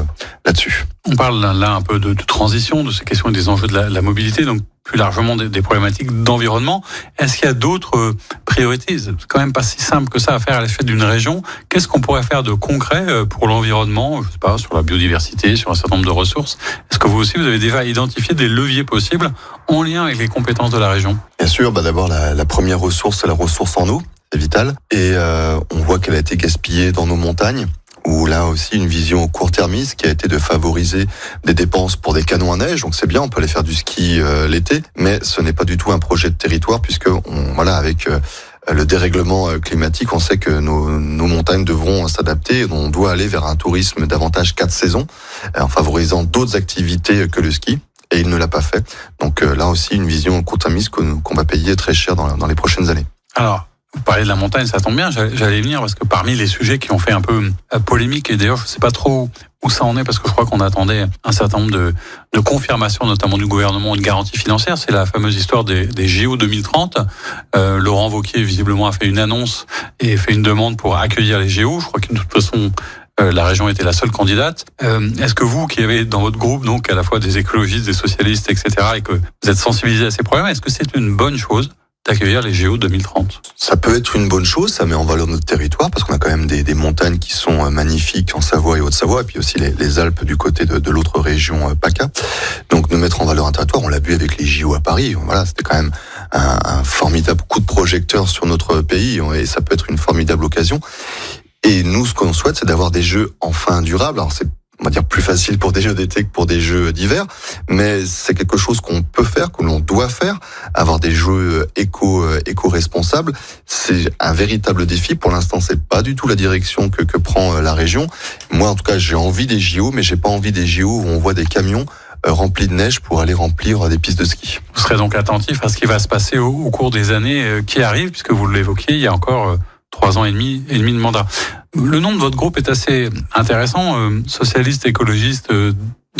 [SPEAKER 4] là-dessus.
[SPEAKER 3] On parle là un peu de transition, de ces questions et des enjeux de la mobilité, donc plus largement des problématiques d'environnement. Est-ce qu'il y a d'autres priorités? C'est quand même pas si simple que ça à faire à l'échelle d'une région. Qu'est-ce qu'on pourrait faire de concret pour l'environnement, je sais pas, sur la biodiversité, sur un certain nombre de ressources? Est-ce que vous aussi, vous avez déjà identifié des leviers possibles en lien avec les compétences de la région?
[SPEAKER 4] Bien sûr, d'abord la première ressource, c'est la ressource en eau, c'est vital. Et on voit qu'elle a été gaspillée dans nos montagnes, où là aussi une vision court-termiste qui a été de favoriser des dépenses pour des canons à neige. Donc c'est bien, on peut aller faire du ski l'été, mais ce n'est pas du tout un projet de territoire puisque avec le dérèglement climatique, on sait que nos montagnes devront s'adapter. On doit aller vers un tourisme davantage 4 saisons, en favorisant d'autres activités que le ski. Et il ne l'a pas fait. Donc là aussi, une vision court-termiste qu'on va payer très cher dans les prochaines années.
[SPEAKER 3] Alors, vous parlez de la montagne, ça tombe bien, j'allais venir, parce que parmi les sujets qui ont fait un peu polémique, et d'ailleurs je ne sais pas trop où ça en est, parce que je crois qu'on attendait un certain nombre de confirmations, notamment du gouvernement, une garantie financière, c'est la fameuse histoire des JO 2030. Laurent Wauquiez, visiblement, a fait une annonce et fait une demande pour accueillir les JO. Je crois que de toute façon, la région était la seule candidate. Est-ce que vous, qui avez dans votre groupe donc à la fois des écologistes, des socialistes, etc., et que vous êtes sensibilisés à ces problèmes, est-ce que c'est une bonne chose d'accueillir les JO 2030?
[SPEAKER 4] Ça peut être une bonne chose, ça met en valeur notre territoire, parce qu'on a quand même des montagnes qui sont magnifiques en Savoie et Haute-Savoie, et puis aussi les Alpes du côté de l'autre région PACA. Donc de mettre en valeur un territoire, on l'a vu avec les JO à Paris, voilà, c'était quand même un formidable coup de projecteur sur notre pays, et ça peut être une formidable occasion. Et nous, ce qu'on souhaite, c'est d'avoir des jeux enfin durables. Alors c'est, on va dire, plus facile pour des jeux d'été que pour des jeux d'hiver, mais c'est quelque chose qu'on peut faire, que l'on doit faire. Avoir des jeux éco-responsables, c'est un véritable défi. Pour l'instant, c'est pas du tout la direction que prend la région. Moi, en tout cas, j'ai envie des JO, mais j'ai pas envie des JO où on voit des camions remplis de neige pour aller remplir des pistes de ski.
[SPEAKER 3] Vous serez donc attentif à ce qui va se passer au cours des années qui arrivent, puisque vous l'évoquiez, il y a encore 3 ans et demi de mandat. Le nom de votre groupe est assez intéressant, socialiste, écologiste,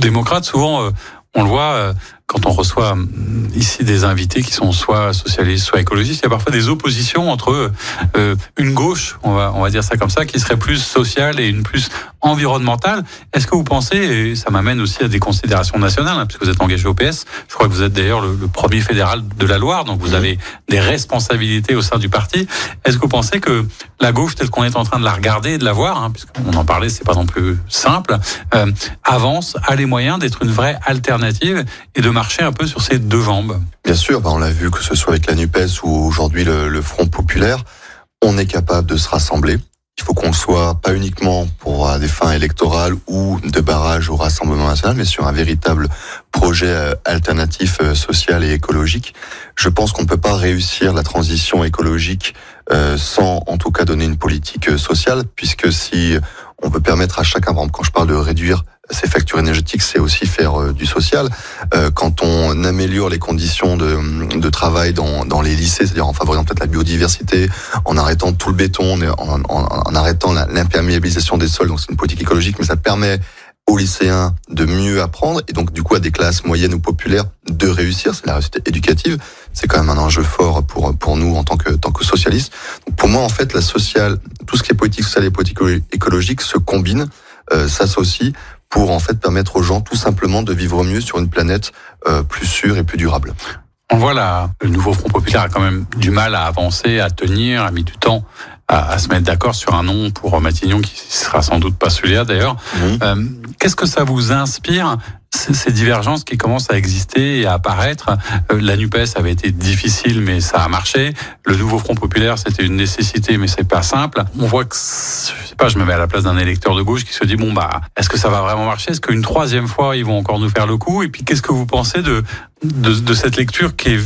[SPEAKER 3] démocrate. Souvent, on le voit quand on reçoit ici des invités qui sont soit socialistes, soit écologistes. Il y a parfois des oppositions entre une gauche, on va dire ça comme ça, qui serait plus sociale et une plus environnementale. Est-ce que vous pensez, et ça m'amène aussi à des considérations nationales, puisque vous êtes engagé au PS, je crois que vous êtes d'ailleurs le premier fédéral de la Loire, donc vous avez des responsabilités au sein du parti. Est-ce que vous pensez que la gauche, telle qu'on est en train de la regarder et de la voir, puisqu'on en parlait, c'est pas non plus simple, avance, a les moyens d'être une vraie alternative et de marcher un peu sur ses 2 jambes?
[SPEAKER 4] Bien sûr, on l'a vu que ce soit avec la NUPES ou aujourd'hui le Front Populaire, on est capable de se rassembler. Il faut qu'on le soit pas uniquement pour des fins électorales ou de barrage au Rassemblement national, mais sur un véritable projet alternatif, social et écologique. Je pense qu'on ne peut pas réussir la transition écologique sans en tout cas donner une politique sociale, puisque si on veut permettre à chacun, par exemple, quand je parle de réduire ses factures énergétiques, c'est aussi faire du social. Quand on améliore les conditions de travail dans les lycées, c'est-à-dire en favorisant peut-être la biodiversité, en arrêtant tout le béton, en arrêtant l'imperméabilisation des sols, donc c'est une politique écologique, mais ça permet aux lycéens de mieux apprendre et donc du coup à des classes moyennes ou populaires de réussir. C'est la réussite éducative. C'est quand même un enjeu fort pour nous en tant que socialistes. Donc pour moi, en fait, la sociale, tout ce qui est politique sociale et politique écologique se combine, s'associe pour en fait permettre aux gens tout simplement de vivre mieux sur une planète plus sûre et plus durable.
[SPEAKER 3] On voit le nouveau Front Populaire a quand même du mal à avancer, à tenir, a mis du temps à se mettre d'accord sur un nom pour Matignon qui sera sans doute pas celui-là d'ailleurs. Qu'est-ce que ça vous inspire, ces divergences qui commencent à exister et à apparaître? La NUPES avait été difficile, mais ça a marché. Le nouveau Front Populaire, c'était une nécessité, mais c'est pas simple. On voit que, je sais pas, je me mets à la place d'un électeur de gauche qui se dit, est-ce que ça va vraiment marcher? Est-ce qu'une 3e fois, ils vont encore nous faire le coup? Et puis, qu'est-ce que vous pensez de cette lecture qui est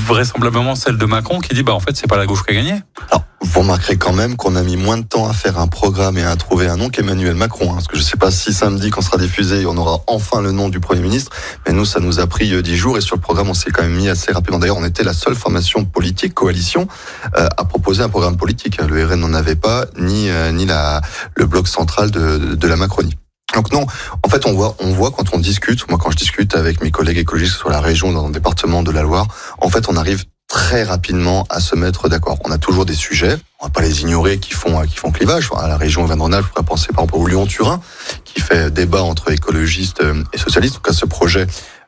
[SPEAKER 3] vraisemblablement celle de Macron, qui dit, en fait, c'est pas la gauche qui a gagné?
[SPEAKER 4] Alors, vous remarquerez quand même qu'on a mis moins de temps à faire un programme et à trouver un nom qu'Emmanuel Macron. Parce que je sais pas si samedi, quand sera diffusé, on aura enfin le nom du Premier ministre. Mais nous, ça nous a pris 10 jours. Et sur le programme, on s'est quand même mis assez rapidement. D'ailleurs, on était la seule formation politique, coalition, à proposer un programme politique. Le RN n'en avait pas, ni le bloc central de la Macronie. Donc non, en fait, on voit quand on discute, moi quand je discute avec mes collègues écologistes sur la région, dans le département de la Loire, en fait, on arrive très rapidement à se mettre d'accord. On a toujours des sujets, on va pas les ignorer, qui font clivage. À la région Auvergne-Rhône-Alpes, je pourrais penser par exemple au Lyon-Turin, qui fait débat entre écologistes et socialistes. Donc à ce projet,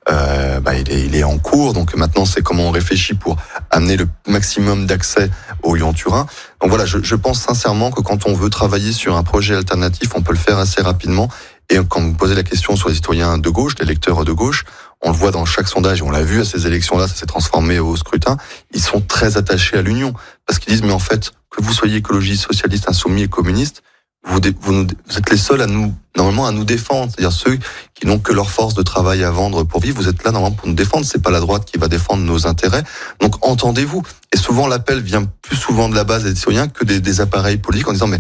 [SPEAKER 4] il est en cours. Donc maintenant, c'est comment on réfléchit pour amener le maximum d'accès au Lyon-Turin. Donc voilà, je pense sincèrement que quand on veut travailler sur un projet alternatif, on peut le faire assez rapidement. Et quand vous posez la question sur les citoyens de gauche, les électeurs de gauche, on le voit dans chaque sondage, et on l'a vu à ces élections-là, ça s'est transformé au scrutin, ils sont très attachés à l'union. Parce qu'ils disent, mais en fait, que vous soyez écologiste, socialiste, insoumis et communiste, vous êtes les seuls à nous défendre. C'est-à-dire ceux qui n'ont que leur force de travail à vendre pour vivre, vous êtes là normalement pour nous défendre. C'est pas la droite qui va défendre nos intérêts. Donc entendez-vous. Et souvent l'appel vient plus souvent de la base des citoyens que des appareils politiques en disant mais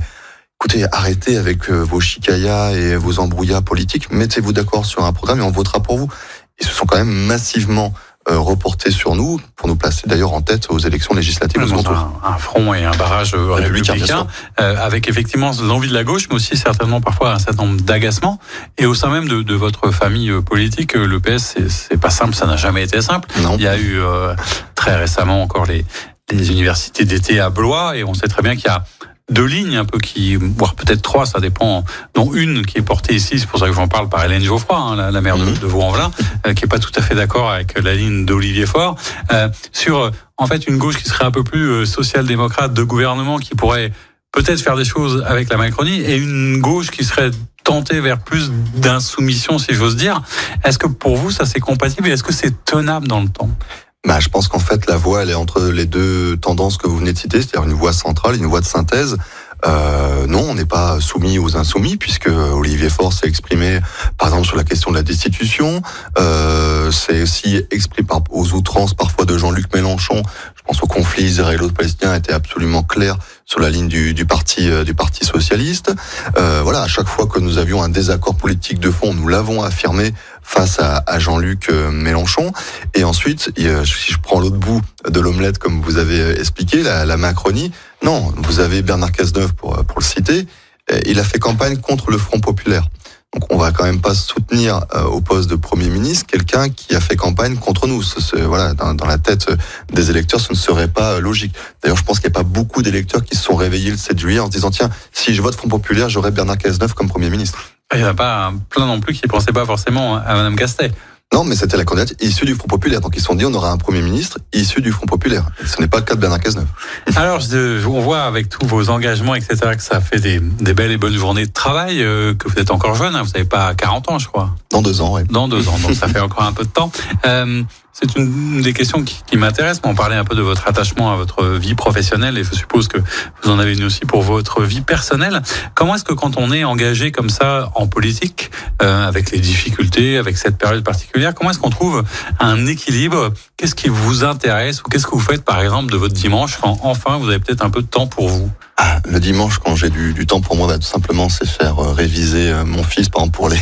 [SPEAKER 4] écoutez, arrêtez avec vos chicayas et vos embrouillas politiques, mettez-vous d'accord sur un programme et on votera pour vous. Ils se sont quand même massivement reportés sur nous pour nous placer d'ailleurs en tête aux élections législatives.
[SPEAKER 3] Un front et un barrage républicain avec effectivement l'envie de la gauche, mais aussi certainement parfois un certain nombre d'agacements. Et au sein même de votre famille politique, le PS, c'est pas simple, ça n'a jamais été simple.
[SPEAKER 4] Non.
[SPEAKER 3] Il y a eu très récemment encore les universités d'été à Blois, et on sait très bien qu'il y a 2 lignes un peu voire peut-être 3, ça dépend, dont une qui est portée ici, c'est pour ça que j'en parle, par Hélène Geoffroy, la maire de Vaux-en-Velin, qui est pas tout à fait d'accord avec la ligne d'Olivier Faure, sur en fait une gauche qui serait un peu plus social-démocrate de gouvernement, qui pourrait peut-être faire des choses avec la Macronie, et une gauche qui serait tentée vers plus d'insoumission, si j'ose dire. Est-ce que pour vous ça c'est compatible et est-ce que c'est tenable dans le temps ?
[SPEAKER 4] Je pense qu'en fait, la voie, elle est entre les 2 tendances que vous venez de citer, c'est-à-dire une voie centrale, une voie de synthèse. Non, on n'est pas soumis aux insoumis, puisque Olivier Faure s'est exprimé, par exemple, sur la question de la destitution. C'est aussi exprimé aux outrances, parfois, de Jean-Luc Mélenchon. Je pense au conflit israélo-palestinien était absolument clair sur la ligne du parti socialiste. Voilà, à chaque fois que nous avions un désaccord politique de fond, nous l'avons affirmé face à Jean-Luc Mélenchon. Et ensuite, si je prends l'autre bout de l'omelette, comme vous avez expliqué, la Macronie, non, vous avez Bernard Cazeneuve pour le citer, il a fait campagne contre le Front populaire. Donc on va quand même pas soutenir au poste de Premier ministre quelqu'un qui a fait campagne contre nous. Voilà, dans la tête des électeurs, ce ne serait pas logique. D'ailleurs, je pense qu'il n'y a pas beaucoup d'électeurs qui se sont réveillés le 7 juillet en se disant tiens, si je vote Front populaire, j'aurai Bernard Cazeneuve comme Premier ministre.
[SPEAKER 3] Il n'y en a pas plein non plus qui ne pensaient pas forcément à Madame Castet.
[SPEAKER 4] Non, mais c'était la candidate issue du Front populaire. Donc ils se sont dit on aura un Premier ministre issu du Front populaire. Et ce n'est pas le cas de Bernard Cazeneuve. Alors,
[SPEAKER 3] on voit avec tous vos engagements, etc., que ça fait des belles et bonnes journées de travail, que vous êtes encore jeune, vous n'avez pas 40 ans, je crois.
[SPEAKER 4] Dans 2 ans, oui.
[SPEAKER 3] Dans 2 ans, donc ça fait encore un peu de temps. C'est une des questions qui m'intéresse. On parlait un peu de votre attachement à votre vie professionnelle et je suppose que vous en avez une aussi pour votre vie personnelle. Comment est-ce que quand on est engagé comme ça en politique, avec les difficultés, avec cette période particulière, comment est-ce qu'on trouve un équilibre ? Qu'est-ce qui vous intéresse ou qu'est-ce que vous faites par exemple de votre dimanche quand enfin vous avez peut-être un peu de temps pour vous ?
[SPEAKER 4] Le dimanche, quand j'ai du temps pour moi, tout simplement, c'est faire réviser mon fils, par exemple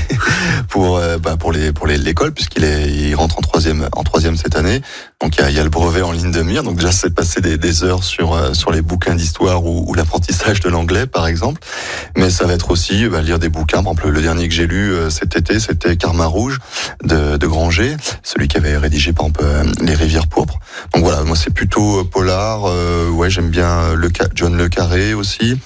[SPEAKER 4] pour l'école, puisqu'il rentre en troisième cette année. Donc il y a le brevet en ligne de mire. Donc déjà, c'est passer des heures sur les bouquins d'histoire ou l'apprentissage de l'anglais, par exemple. Mais ça va être aussi lire des bouquins. Par exemple, le dernier que j'ai lu cet été, c'était Karma Rouge de Granger, celui qui avait rédigé par exemple Les Rivières pourpres. Donc voilà, moi c'est plutôt polar. J'aime bien John le Carré aussi.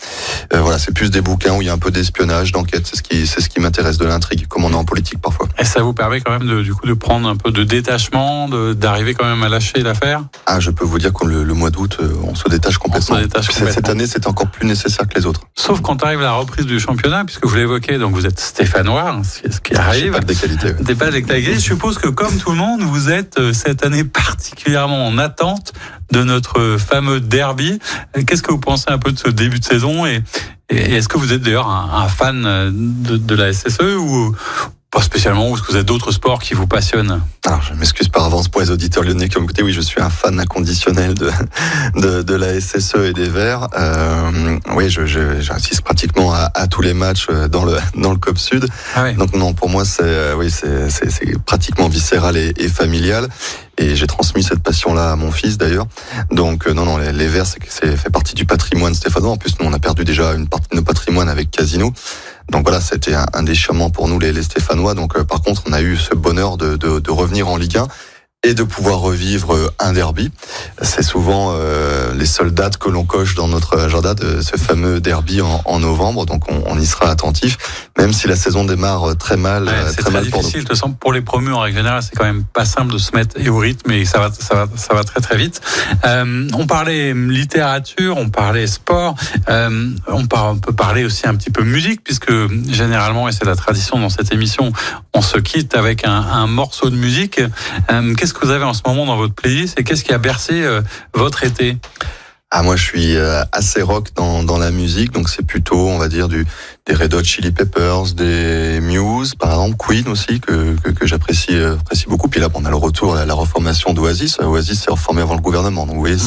[SPEAKER 4] Voilà, c'est plus des bouquins où il y a un peu d'espionnage, d'enquête. C'est ce qui m'intéresse, de l'intrigue, comme on est en politique parfois.
[SPEAKER 3] Et ça vous permet quand même de prendre un peu de détachement, d'arriver quand même à lâcher l'affaire ?
[SPEAKER 4] Je peux vous dire que le mois d'août, on se détache complètement. Cette année, c'est encore plus nécessaire que les autres.
[SPEAKER 3] Sauf quand arrive la reprise du championnat, puisque vous l'évoquez, donc vous êtes stéphanois, ce qui arrive.
[SPEAKER 4] Pas de déqualité.
[SPEAKER 3] Ouais. Pas de déqualité. Je suppose que comme tout le monde, vous êtes cette année particulièrement en attente de notre fameux derby. Qu'est-ce que vous pensez un peu de ce début de saison et est-ce que vous êtes d'ailleurs un fan de la SSE ou pas spécialement, ou est-ce que vous avez d'autres sports qui vous passionnent ?
[SPEAKER 4] Alors, je m'excuse par avance pour les auditeurs lyonnais qui ont écouté. Oui, je suis un fan inconditionnel de la SSE et des Verts. Oui, j'assiste pratiquement à tous les matchs dans le COP Sud. Ah oui. Donc non, pour moi, c'est pratiquement viscéral et familial. Et j'ai transmis cette passion-là à mon fils d'ailleurs. Donc non, les Verts, c'est fait partie du patrimoine stéphanois. En plus, nous, on a perdu déjà une partie de nos patrimoines avec Casino. Donc voilà, c'était un déchirement pour nous les Stéphanois. Donc par contre, on a eu ce bonheur de revenir en Ligue 1 et de pouvoir revivre un derby. C'est souvent les seules dates que l'on coche dans notre agenda de ce fameux derby en novembre. Donc on y sera attentif, même si la saison démarre très mal.
[SPEAKER 3] C'est très mal difficile. De toute façon, pour les promus en règle générale, c'est quand même pas simple de se mettre au rythme, et ça va très très vite. On parlait littérature, on parlait sport, on peut parler aussi un petit peu musique, puisque généralement, et c'est la tradition dans cette émission, on se quitte avec un morceau de musique. Qu'est-ce que vous avez en ce moment dans votre playlist et qu'est-ce qui a bercé votre été ?
[SPEAKER 4] Moi, je suis assez rock dans la musique, donc c'est plutôt, on va dire, du Red Hot Chili Peppers, des Muse, par exemple, Queen aussi, que j'apprécie beaucoup. Puis là, on a le retour à la reformation d'Oasis. Oasis s'est reformé avant le gouvernement, donc vous voyez,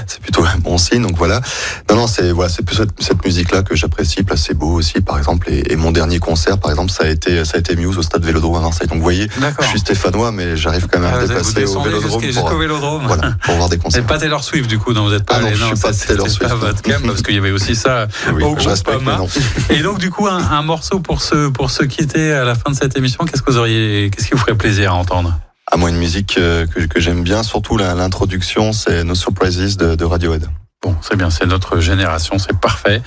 [SPEAKER 4] c'est plutôt un bon signe. Donc voilà. Non, c'est plus cette musique-là que j'apprécie. Placebo aussi, par exemple, et mon dernier concert, par exemple, ça a été Muse au stade Vélodrome à Marseille. Donc vous voyez, je suis stéphanois, mais j'arrive quand même à me dépasser au Vélodrome
[SPEAKER 3] jusqu'au Vélodrome.
[SPEAKER 4] Voilà, pour voir des concerts.
[SPEAKER 3] C'est pas Taylor Swift du coup, non, vous êtes pas.
[SPEAKER 4] Non, je suis pas Taylor Swift.
[SPEAKER 3] Pas votre cam, parce qu'il y avait aussi ça au groupe Pama. Et donc du coup, un morceau pour se quitter à la fin de cette émission. Qu'est-ce qui vous ferait plaisir à entendre?
[SPEAKER 4] Moi, une musique que j'aime bien, surtout l'introduction, c'est No Surprises de Radiohead.
[SPEAKER 3] Bon, c'est bien, c'est notre génération, c'est parfait.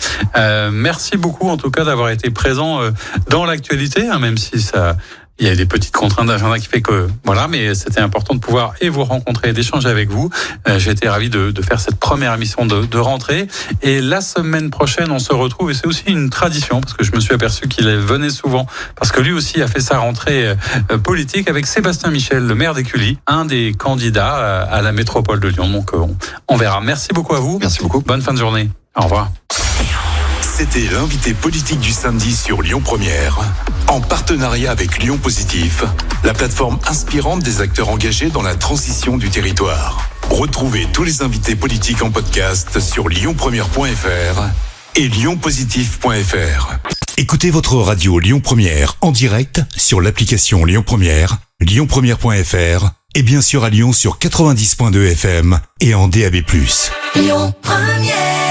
[SPEAKER 3] Merci beaucoup en tout cas d'avoir été présent dans l'actualité, même si il y a des petites contraintes d'agenda qui fait que voilà, mais c'était important de pouvoir vous rencontrer et d'échanger avec vous. J'ai été ravi de faire cette première émission de rentrée. Et la semaine prochaine, on se retrouve et c'est aussi une tradition parce que je me suis aperçu qu'il venait souvent parce que lui aussi a fait sa rentrée politique avec Sébastien Michel, le maire d'Écully, un des candidats à la métropole de Lyon. Donc on verra. Merci beaucoup à vous.
[SPEAKER 4] Merci beaucoup.
[SPEAKER 3] Bonne fin de journée. Au revoir.
[SPEAKER 1] C'était l'invité politique du samedi sur Lyon Première, en partenariat avec Lyon Positif, la plateforme inspirante des acteurs engagés dans la transition du territoire. Retrouvez tous les invités politiques en podcast sur lyonpremière.fr et lyonpositif.fr.
[SPEAKER 5] Écoutez votre radio Lyon Première en direct sur l'application Lyon Première, lyonpremière.fr et bien sûr à Lyon sur 90.2 FM et en DAB+.
[SPEAKER 2] Lyon Première.